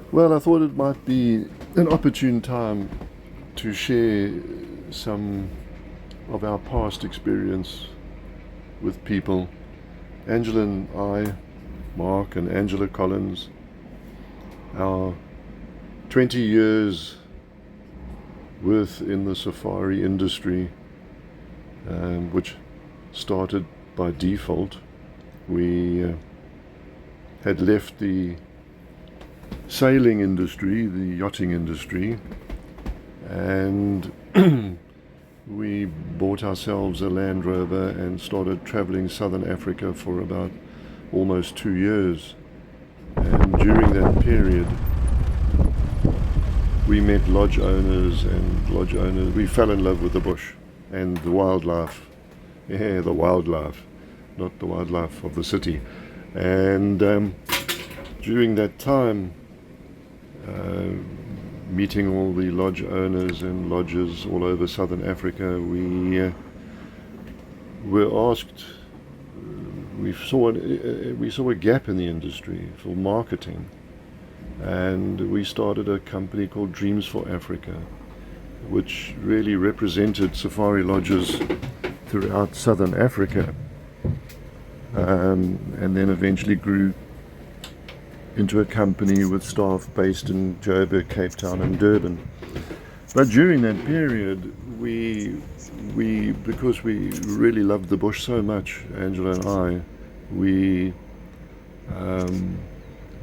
Well, I thought it might be an opportune time to share some of our past experience with people. Angela and I, Mark and Angela Collins, our 20 years worth in the safari industry, which started by default. We had left the sailing industry, the yachting industry, and we bought ourselves a Land Rover and started traveling Southern Africa for about almost 2 years. And during that period, we met lodge owners, we fell in love with the bush and the wildlife. Yeah, the wildlife, not the wildlife of the city. And during that time, meeting all the lodge owners and lodges all over Southern Africa, we were asked, we saw a gap in the industry for marketing, and we started a company called Dreams for Africa, which really represented safari lodges throughout Southern Africa, and then eventually grew into a company with staff based in Joburg, Cape Town and Durban. But during that period, we because we really loved the bush so much, Angela and I, we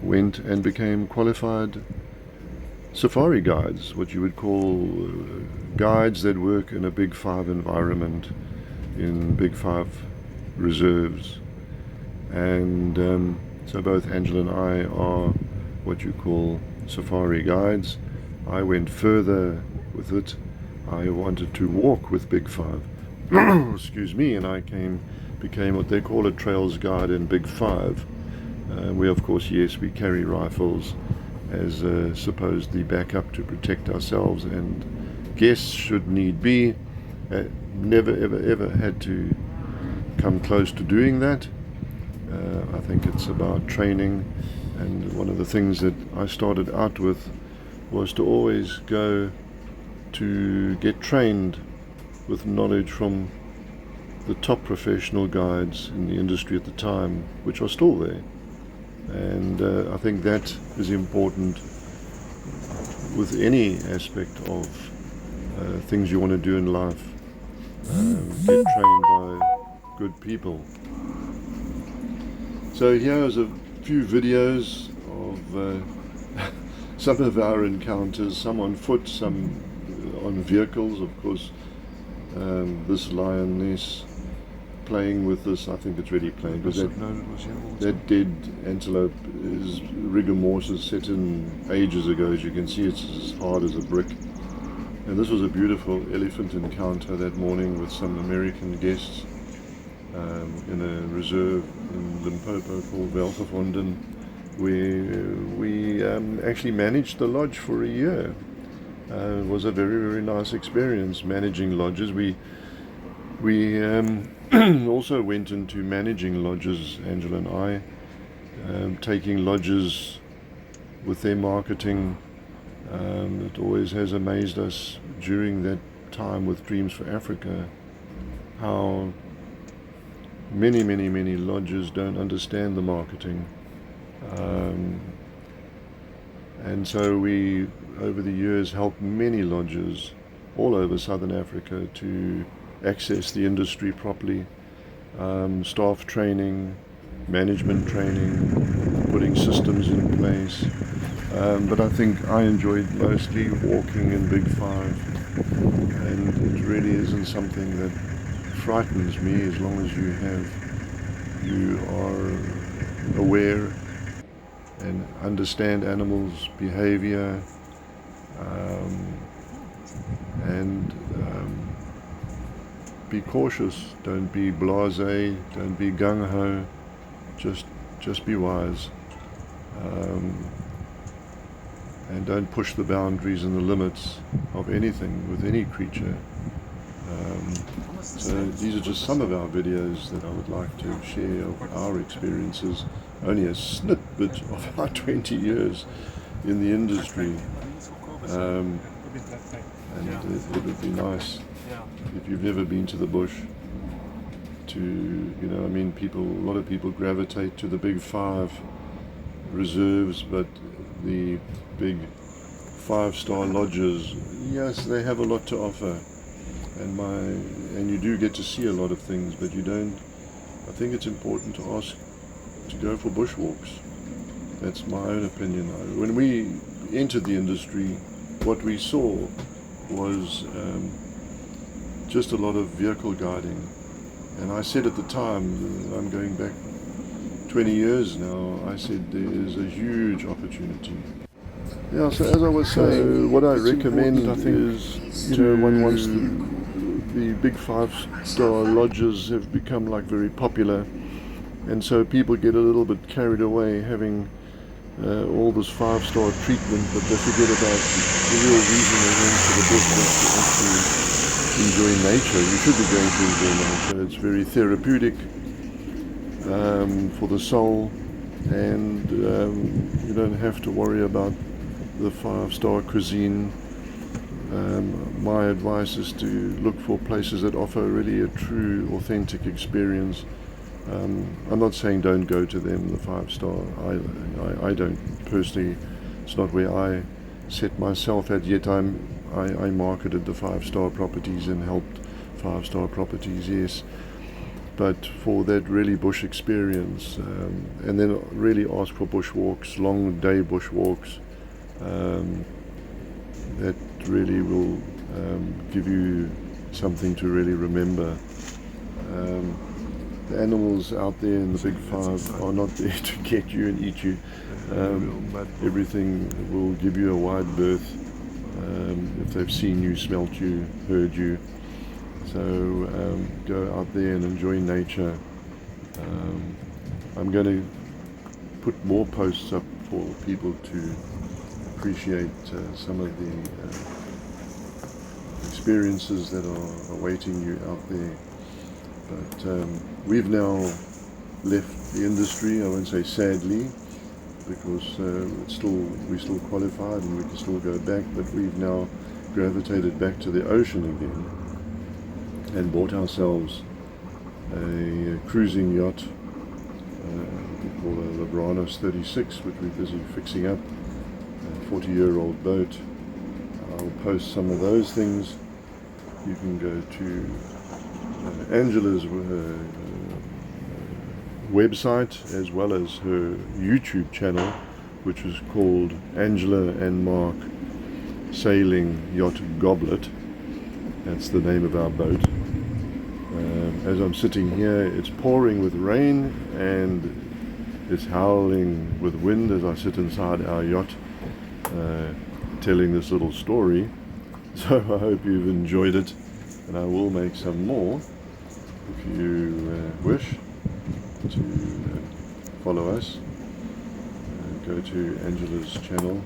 went and became qualified safari guides, what you would call guides that work in a Big Five environment, in Big Five reserves. And so both Angela and I are what you call safari guides. I went further with it. I wanted to walk with Big Five. Excuse me, and I became what they call a trails guide in Big Five. We, of course, yes, we carry rifles as supposed the backup to protect ourselves and guests should need be. Never ever had to come close to doing that. I think it's about training, and one of the things that I started out with was to always go to get trained with knowledge from the top professional guides in the industry at the time, which are still there. And I think that is important with any aspect of things you want to do in life. Get trained by good people. So here is a few videos of some of our encounters, some on foot, some on vehicles. Of course, this lioness playing with this, I think it's really playing, because that dead antelope is rigor mortis set in ages ago. As you can see, it's as hard as a brick. And this was a beautiful elephant encounter that morning with some American guests in a reserve in Limpopo called Welgevonden, where we actually managed the lodge for a year. It was a very, very nice experience managing lodges. We also went into managing lodges, Angela and I, taking lodges with their marketing. It always has amazed us during that time with Dreams for Africa how many lodges don't understand the marketing. And so we, over the years, helped many lodges all over Southern Africa to access the industry properly. Staff training, management training, putting systems in place. But I think I enjoyed mostly walking in Big Five, and it really isn't something that frightens me as long as you are aware and understand animals' behavior, and be cautious. Don't be blasé, don't be gung-ho, just be wise, and don't push the boundaries and the limits of anything with any creature. So these are just some of our videos that I would like to share of our experiences, only a snippet of our 20 years in the industry, and it would be nice if you've never been to the bush to, I mean, a lot of people gravitate to the big five reserves, but the big 5-star lodges, yes, they have a lot to offer, and you do get to see a lot of things, but you don't. I think it's important to ask to go for bushwalks. That's my own opinion. When we entered the industry, what we saw was just a lot of vehicle guiding. And I said at the time, I'm going back 20 years now, I said there is a huge opportunity. Yeah, so as I was saying, what I recommend, I think, is, one wants the big 5-star lodges have become like very popular, and so people get a little bit carried away having all this 5-star treatment, but they forget about the real reason they went to the bush was to actually enjoy nature. You should be going to enjoy nature. It's very therapeutic for the soul, and you don't have to worry about the 5-star cuisine. My advice is to look for places that offer really a true, authentic experience. I'm not saying don't go to them, the 5-star. I don't personally. It's not where I set myself at yet. I marketed the 5-star properties and helped 5-star properties, yes. But for that really bush experience, and then really ask for bushwalks, long day bushwalks, that really will give you something to really remember. The animals out there in the big five are not there to get you and eat you. Everything will give you a wide berth if they've seen you, smelt you, heard you. So go out there and enjoy nature. I'm going to put more posts up for people to appreciate some of the experiences that are awaiting you out there. But we've now left the industry, I won't say sadly, because we're still qualified and we can still go back, but we've now gravitated back to the ocean again and bought ourselves a cruising yacht we call a Libranos 36, which we're busy fixing up, a 40-year-old boat. I'll post some of those things. You can go to Angela's website as well as her YouTube channel, which is called Angela and Mark Sailing Yacht Goblet. That's the name of our boat. As I'm sitting here, it's pouring with rain and it's howling with wind as I sit inside our yacht telling this little story. So I hope you've enjoyed it, and I will make some more if you wish to follow us. Go to Angela's channel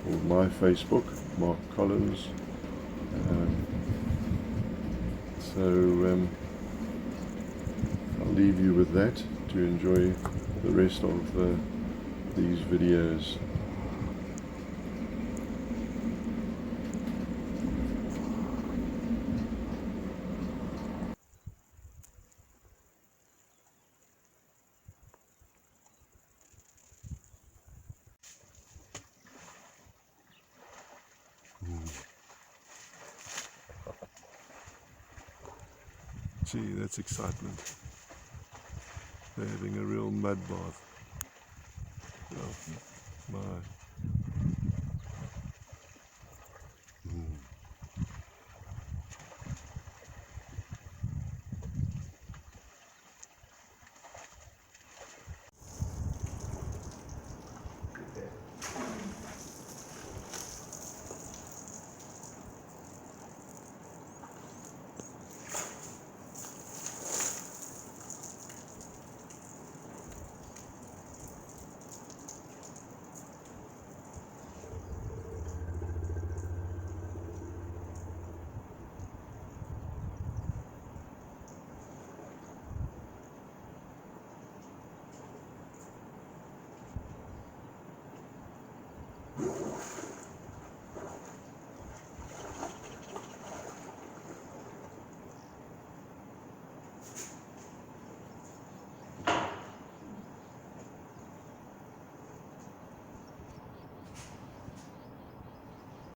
or my Facebook, Mark Collins. So I'll leave you with that to enjoy the rest of these videos. Gee, that's excitement. They're having a real mud bath. Oh, my.